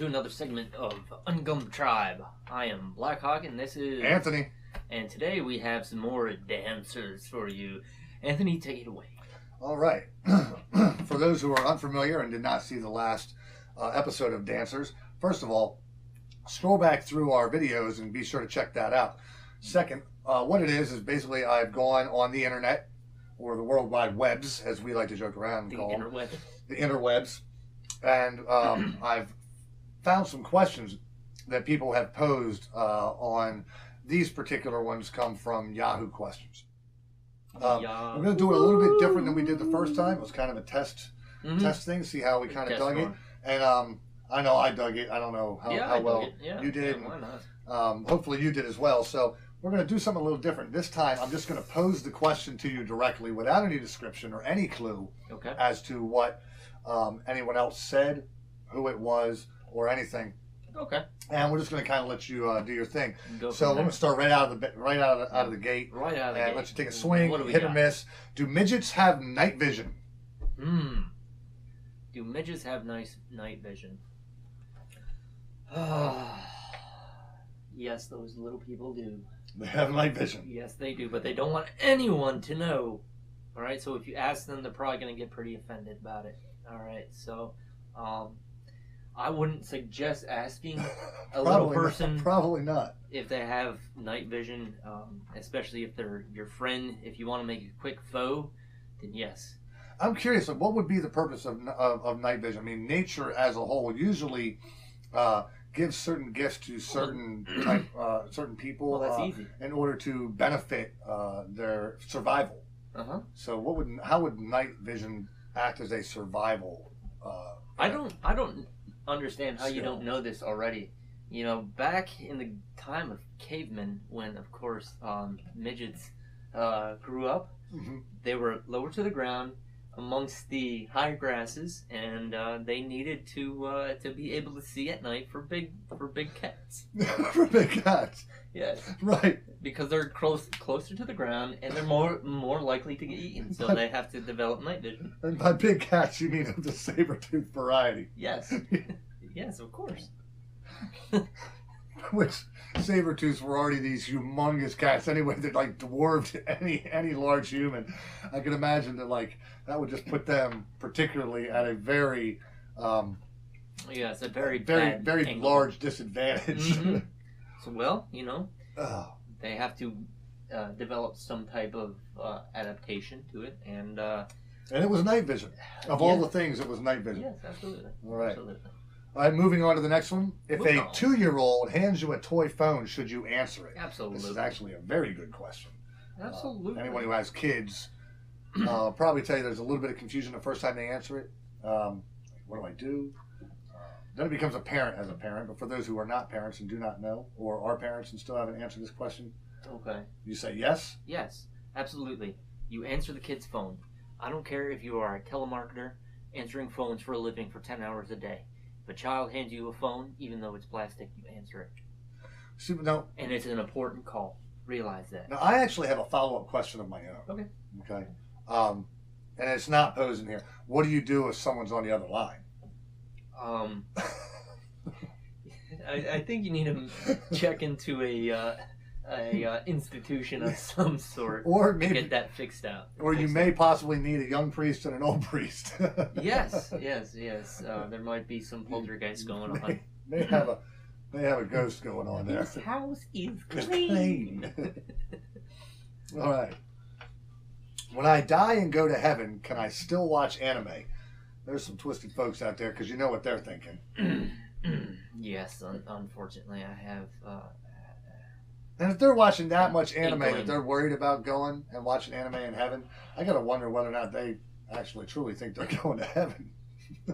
to another segment of UnGlum Tribe. I am Blackhawk, and this is Anthony. And today we have some more Danswers for you. Anthony, take it away. All right. For those who are unfamiliar and did not see the last episode of Danswers, first of all, scroll back through our videos and be sure to check that out. Second, what it is basically I've gone on the internet, or the World Wide Webs, as we like to joke around and call them. The interwebs. And I've found some questions that people have posed on these particular ones come from Yahoo questions. We're going to do it a little bit different than we did the first time. It was kind of a test thing, see how we kind of dug it. And I know I dug it. I don't know how well you did. Yeah, why not? Hopefully you did as well. So we're going to do something a little different. This time I'm just going to pose the question to you directly without any description or any clue as to what anyone else said, who it was, or anything. Okay. And we're just going to kind of let you do your thing. So we're going to start right out of the gate. Right out of the gate. And let you take a swing, hit or miss. Do midgets have night vision? Do midgets have nice night vision? Yes, those little people do. They have night vision. Yes, they do, but they don't want anyone to know. All right, so if you ask them, they're probably going to get pretty offended about it. All right, so I wouldn't suggest asking a little person. Probably not. If they have night vision, especially if they're your friend, if you want to make a quick foe, then yes. I'm curious, what would be the purpose of night vision? I mean, nature as a whole usually gives certain gifts to certain certain people in order to benefit their survival. So how would night vision act as a survival? I don't understand how you don't know this already. You know, back in the time of cavemen, when of course midgets grew up, they were lower to the ground amongst the high grasses, and they needed to be able to see at night for big cats. For big cats. Yes. Right. Because they're closer to the ground, and they're more likely to get eaten, so they have to develop night vision. And by big cats, you mean of the saber-tooth variety. Yes. Yes, of course. Which saber-tooths were already these humongous cats anyway that like dwarfed any large human. I can imagine that would just put them particularly at a very it's a very large disadvantage. So, well, you know, they have to develop some type of adaptation to it, and it was night vision. Of all the things, it was night vision. Yes, absolutely. All right. Absolutely. All right, moving on to the next one. If a 2-year-old hands you a toy phone, should you answer it? Absolutely. This is actually a very good question. Absolutely. Anyone who has kids probably tell you there's a little bit of confusion the first time they answer it. What do I do? Then it becomes apparent as a parent, but for those who are not parents and do not know, or are parents and still haven't answered this question, you say yes? Yes, absolutely. You answer the kid's phone. I don't care if you are a telemarketer answering phones for a living for 10 hours a day. If a child hands you a phone, even though it's plastic, you answer it. See, no, and it's an important call. Realize that. Now, I actually have a follow-up question of my own. Okay. And it's not posed in here. What do you do if someone's on the other line? I think you need to check into a institution of some sort, or maybe get that fixed out. Or you may possibly need a young priest and an old priest. Yes. There might be some poltergeist going on. They have a ghost going on there. This house is clean. All right. When I die and go to heaven, can I still watch anime? There's some twisted folks out there because you know what they're thinking. Yes, unfortunately, I have. And if they're watching that much anime that they're worried about going and watching anime in heaven, I gotta wonder whether or not they actually truly think they're going to heaven.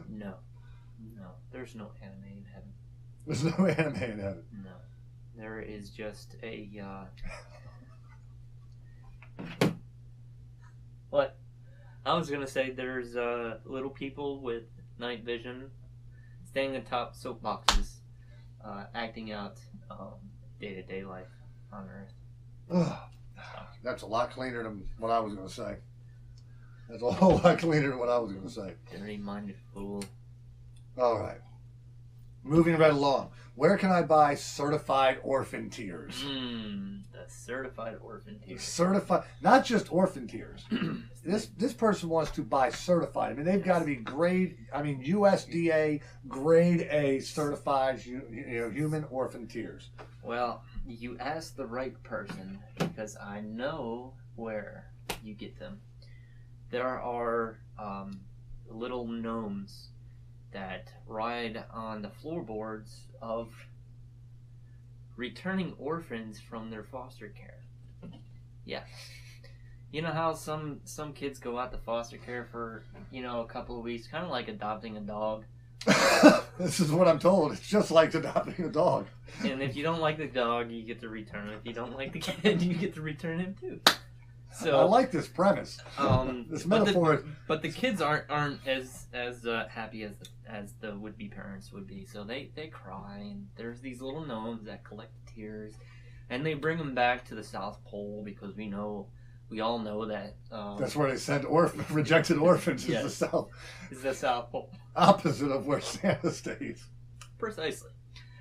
No, there's no anime in heaven. There's no anime in heaven. No, there is just a. What? I was gonna say there's little people with night vision, standing atop soapboxes, acting out day-to-day life on Earth. That's a lot cleaner than what I was going to say. That's a whole lot cleaner than what I was going to say. Dirty-minded fool. All right. moving right along. Where can I buy certified orphan tears? The certified orphan tears. Certified, not just orphan tears. This person wants to buy certified. I mean, they've got to be USDA grade A certified, human orphan tears. Well, you asked the right person because I know where you get them. There are little gnomes that ride on the floorboards of returning orphans from their foster care. Yeah. You know how some kids go out to foster care for, a couple of weeks, kind of like adopting a dog. This is what I'm told. It's just like adopting a dog. And if you don't like the dog, you get to return him. If you don't like the kid, you get to return him too. So I like this premise. This metaphor. But the kids aren't as happy as the would-be parents would be. So they cry, and there's these little gnomes that collect tears, and they bring them back to the South Pole because we all know that that's where they send rejected orphans. Yes, is the South. Is the South Pole. Opposite of where Santa stays. Precisely.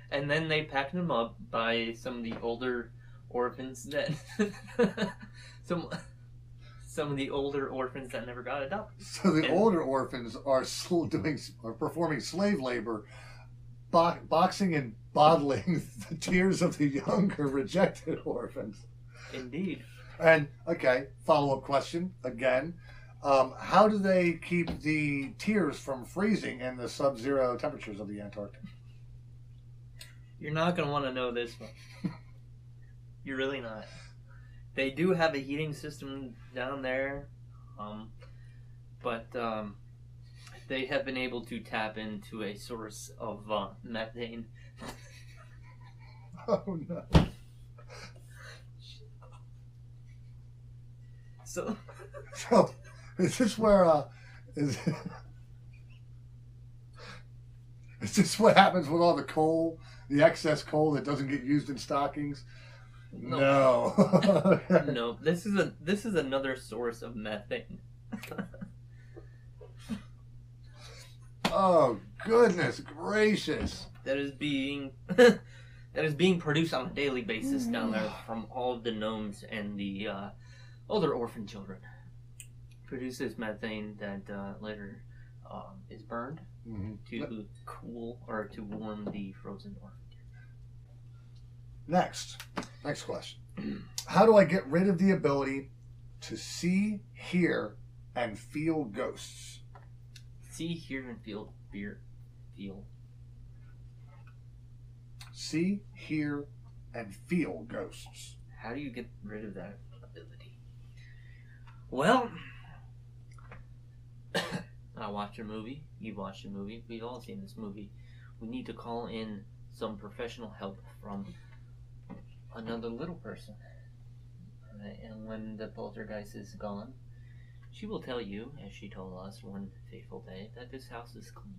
And then they pack them up by some of the older orphans that some of the older orphans that never got adopted. So the older orphans are performing slave labor, boxing and bottling the tears of the younger rejected orphans. Indeed. And okay, follow-up question again. How do they keep the tears from freezing in the sub-zero temperatures of the Antarctic? You're not going to want to know this one. You're really not. They do have a heating system down there, but they have been able to tap into a source of methane. Oh no. So is this where is this what happens with all the coal, the excess coal that doesn't get used in stockings? No. No. This is another source of methane. Oh goodness gracious! That is being produced on a daily basis down there from all of the gnomes and the older orphan children. Produces methane that later is burned to cool or to warm the frozen orphan. Next question. How do I get rid of the ability to see, hear, and feel ghosts? See, hear, and feel. See, hear, and feel ghosts. How do you get rid of that ability? Well, I watch a movie. You've watched a movie. We've all seen this movie. We need to call in some professional help from another little person. And when the poltergeist is gone, she will tell you, as she told us one fateful day, that this house is clean.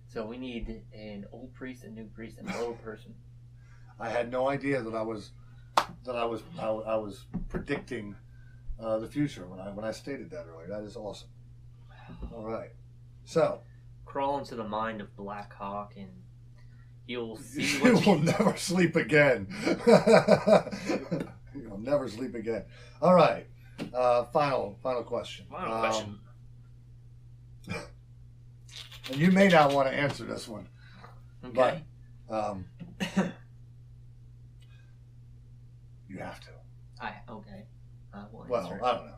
So we need an old priest, a new priest, and a little person. I had no idea that I was predicting the future when I stated that earlier. That is awesome. All right, so crawl into the mind of Blackhawk and you'll see you will never sleep again. You'll never sleep again. All right. Final question. Final question. And you may not want to answer this one. Okay. But you have to. Okay. I will well, answer it. I don't know.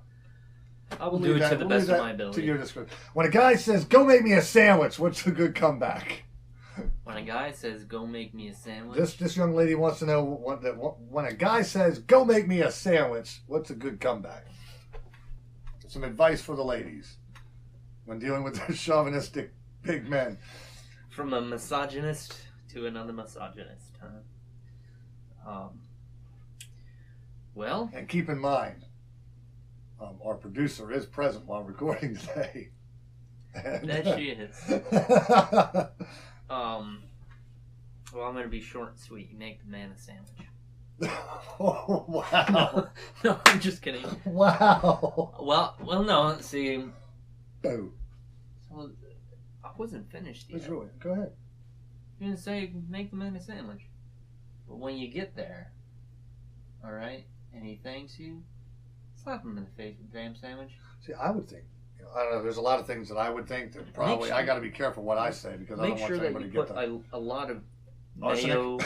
I will do it to the best of my ability. To your discretion. When a guy says, "Go make me a sandwich," what's a good comeback? When a guy says, "Go make me a sandwich," this young lady wants to know when a guy says, "Go make me a sandwich," what's a good comeback? Some advice for the ladies when dealing with their chauvinistic big men. From a misogynist to another misogynist, huh? Well, and keep in mind, our producer is present while recording today. And, that she is. Well, I'm gonna be short and sweet. You make the man a sandwich. Oh, wow. No, I'm just kidding. Wow. Well, no. See. Oh. So, wasn't finished yet. It's really. Go ahead. You didn't say make the man a sandwich. But when you get there, all right, and he thanks you, slap him in the face with the damn sandwich. See, I would think. I don't know. There's a lot of things that I would think that probably I got to be careful what I say because I don't want anybody to get that. A lot of arsenic, mayo,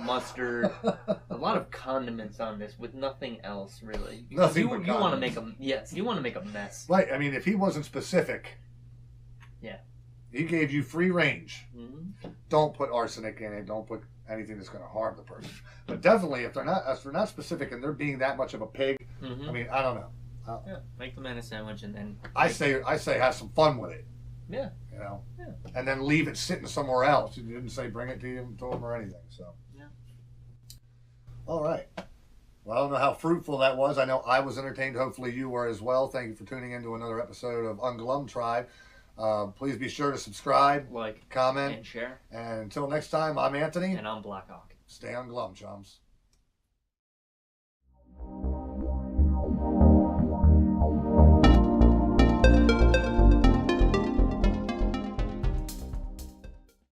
mustard, a lot of condiments on this with nothing else really. Nothing. You want to make a you want to make a mess. Right. I mean, if he wasn't specific, yeah, he gave you free range. Mm-hmm. Don't put arsenic in it. Don't put anything that's going to harm the person. But definitely, if they're not specific and they're being that much of a pig, mm-hmm. I mean, I don't know. Yeah, make the man a sandwich and then. I say have some fun with it. Yeah. You know. Yeah. And then leave it sitting somewhere else. You didn't say bring it to him or anything. So. Yeah. All right. Well, I don't know how fruitful that was. I know I was entertained. Hopefully you were as well. Thank you for tuning in to another episode of UnGlum Tribe. Please be sure to subscribe, like, comment, and share. And until next time, I'm Anthony. And I'm Blackhawk. Stay on Glum, chums.